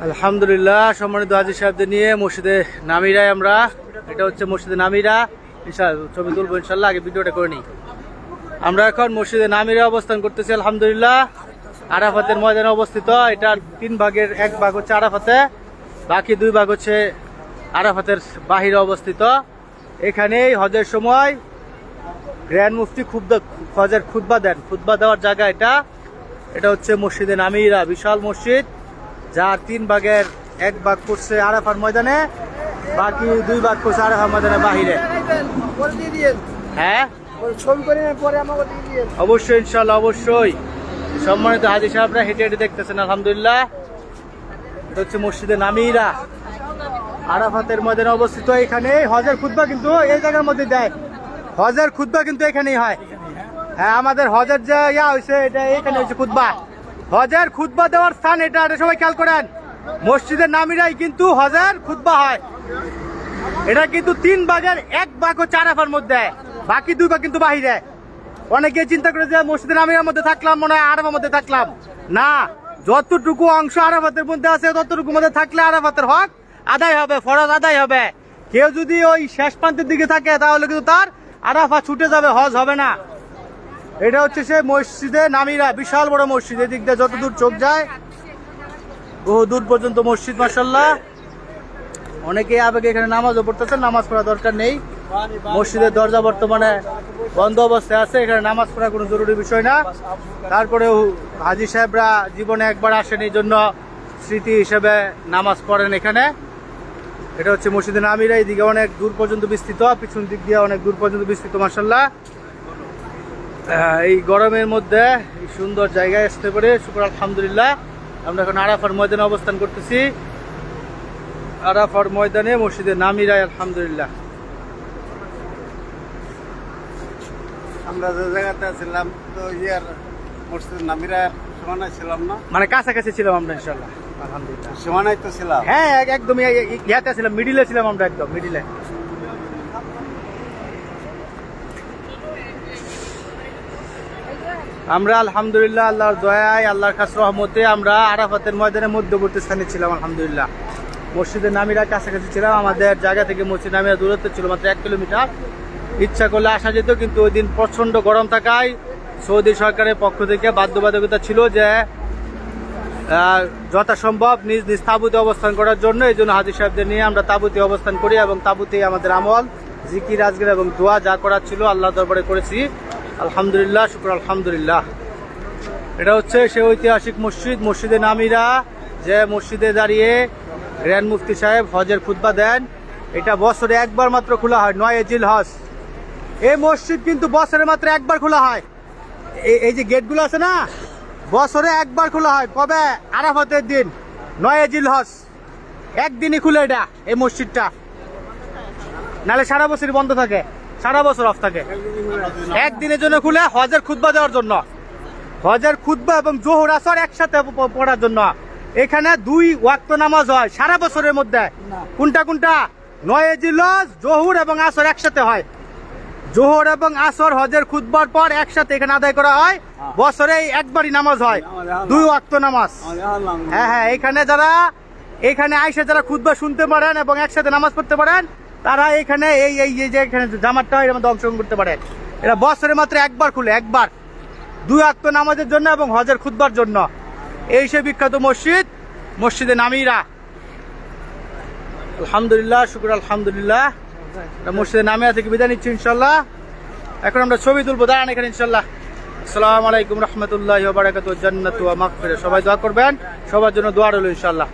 আলহামদুলিল্লাহ, সম্মানিত হাজী সাহেবদের নিয়ে মসজিদে নামিরায় আমরা। এটা হচ্ছে মসজিদে নামিরা। ইনশাআল্লাহ ছবি তুলবো ইনশাল্লাহ, আগে ভিডিওটা করে নিই। আমরা এখন মসজিদে নামিরা অবস্থান করতেছি আলহামদুলিল্লাহ। আরাফাতের ময়দানে অবস্থিত। এটার 3 ভাগের 1 ভাগ হচ্ছে আরাফাতে, বাকি 2 ভাগ হচ্ছে আরাফাতের বাহিরে অবস্থিত। এখানেই হজের সময় গ্র্যান্ড মুফতি হজের খুতবা দেন। খুতবা দেওয়ার জায়গা এটা হচ্ছে মসজিদে নামিরা, বিশাল মসজিদ, যার 3 ভাগের 1 ভাগ করছে আরাফার ময়দানে, বাকি 2 ভাগ করছে আরাফার ময়দানে বাহিরে। হ্যাঁ অবশ্যই ইনশাল্লাহ, অবশ্যই। সম্মানিত হাজী সাহেবরা হেঁটে হেঁটে দেখতেছেন আলহামদুলিল্লাহ। এটা হচ্ছে মসজিদে নামিরা, আরাফাতের ময়দানে অবস্থিত। এখানে হজের খুতবা কিন্তু এই জায়গার মধ্যে দেয়। হজের খুতবা কিন্তু এখানেই হয়। হ্যাঁ, আমাদের হজের যে হয়েছে এটা এখানে হচ্ছে খুতবা। হজের খুতবা দেওয়ার স্থান এটা সবাই খেয়াল করেন। মসজিদের নামিরাই কিন্তু হজের খুতবা হয়। এটা কিন্তু 3 ভাগের 1 ভাগ হচ্ছে আরাফার মধ্যে, বাকি 2 ভাগ কিন্তু বাহিরে। অনেকে চিন্তা করে যে মসজিদের নামিরার মধ্যে থাকলাম, মনে হয় আরাফার মধ্যে থাকলাম। না, যতটুকু অংশ আরাফাতের মধ্যে আছে ততটুকু মধ্যে থাকলে আরাফাতের হক আদায় হবে, ফরজ আদায় হবে। কেউ যদি ওই শেষ প্রান্তের দিকে থাকে তাহলে কিন্তু তার আরাফা ছুটে যাবে, হজ হবে না। এটা হচ্ছে সে মসজিদে নামিরা, বিশাল বড় মসজিদ। এদিক দিয়ে যত দূর চোখ যায় বহু দূর পর্যন্ত মসজিদ, মাশাআল্লাহ। অনেকে আবেগে এখানে নামাজও পড়তেছেন, নামাজ পড়া দরকার নেই। মসজিদের দরজা বর্তমানে বন্ধ অবস্থায় আছে, এখানে নামাজ পড়া কোনো জরুরি বিষয় না। তারপরেও হাজী সাহেবরা জীবনে একবার আসেন, এই জন্য স্মৃতি হিসেবে নামাজ পড়েন এখানে। এটা হচ্ছে মসজিদে নামিরা, এইদিকে অনেক দূর পর্যন্ত বিস্তৃত, পিছন দিক দিয়ে অনেক দূর পর্যন্ত বিস্তৃত, মাশাআল্লাহ। এই গরমের মধ্যে এই সুন্দর জায়গায় আসতে পারে শুকর আলহামদুলিল্লাহ। আমরা এখন আরাফার ময়দানে অবস্থান করতেছি, আরাফার ময়দানে মসজিদে নামিরায় আলহামদুলিল্লাহ। আমরা যে জায়গাতে ছিলাম তো মসজিদ নামিরার সীমানায় ছিলাম না, মানে কাছাকাছি ছিলাম আমরা ইনশাআল্লাহ আলহামদুলিল্লাহ। সীমানায় তো ছিলাম, হ্যাঁ একদম ইয়াতে ছিলাম, মিডিলে ছিলাম আমরা, একদম মিডিলে। আমরা আলহামদুলিল্লাহ আল্লাহর দয়ায়, আল্লাহর খাস রহমতে আমরা আরাফাতের ময়দানের মধ্যবর্তী স্থানে ছিলাম আলহামদুলিল্লাহ। মসজিদের নামিরা কাছাকাছি ছিলাম, আমাদের জায়গা থেকে মসজিদ নামিরা দূরত্ব ছিল মাত্র 1 কিলোমিটার। ইচ্ছা করলে আসা যেত, কিন্তু ওই দিন প্রচণ্ড গরম থাকায় সৌদি সরকারের পক্ষ থেকে বাধ্যবাধকতা ছিল যে যথাসম্ভব নিজ নিজ তাঁবুতে অবস্থান করার জন্য। এই জন্য হাজী সাহেবদের নিয়ে আমরা তাঁবুতে অবস্থান করি, এবং তাঁবুতেই আমাদের আমল, জিকির, আজকের এবং দোয়া যা করার ছিল আল্লাহ দরবারে করেছি আলহামদুলিল্লাহ, শুকর আলহামদুলিল্লাহ। এটা হচ্ছে সে ঐতিহাসিক মসজিদ, মসজিদে নামিরা, যে মসজিদে দাঁড়িয়ে গ্র্যান্ড মুফতি সাহেব হজের খুতবা দেন। এটা বছরে একবার মাত্র খোলা হয়, 9 জিল হজ। এই মসজিদ কিন্তু বছরে মাত্র একবার খোলা হয়। এই যে গেটগুলো আছে না, বছরে একবার খোলা হয়। কবে? আরাফাতের দিন, 9 জিল হজ। একদিনই খুলে এটা, এই মসজিদটা। নাহলে সারা বছরই বন্ধ থাকে, সারা বছর অফ থাকে। একদিনের জন্য খুলে হজের খুতবা দেওয়ার জন্য, হজের খুতবা এবং জোহর আসর একসাথে পড়ার জন্য। এখানে 2 ওয়াক্ত নামাজ হয় সারা বছরের মধ্যে। কোনটা কোনটা? 9 জিল হজ, জোহর এবং আসর একসাথে হয়। জোহর এবং আসর হজের খুতবার পর একসাথে এখানে আদায় করা হয়। বছরে একবারই নামাজ হয়, 2 ওয়াক্ত নামাজ। হ্যাঁ হ্যাঁ, এখানে আইসে যারা খুতবা শুনতে পারেন এবং একসাথে নামাজ পড়তে পারেন, তারা এখানে এই যে এখানে জামাতটা হয় এর মধ্যে অংশগ্রহণ করতে পারেন। এটা বছরে মাত্র একবার খুলে, একবার, 2 ওয়াক্ত নামাজের জন্য এবং হজের খুতবার জন্য। এই সে বিখ্যাত মসজিদ, মসজিদে নামিরা আলহামদুলিল্লাহ, শুকর আলহামদুলিল্লাহ। মসজিদে নামিরা থেকে বিদায় নিচ্ছি ইনশাল্লাহ। এখন আমরা ছবি তুলবো, দাঁড়ান এখানে ইনশাল্লাহ। আসসালামু আলাইকুম রহমতুল্লাহি ওয়া বারাকাতুহু, জান্নাত ওয়া মাগফিরাত। সবাই দোয়া করবেন, সবার জন্য দোয়া রইল ইনশাল্লাহ।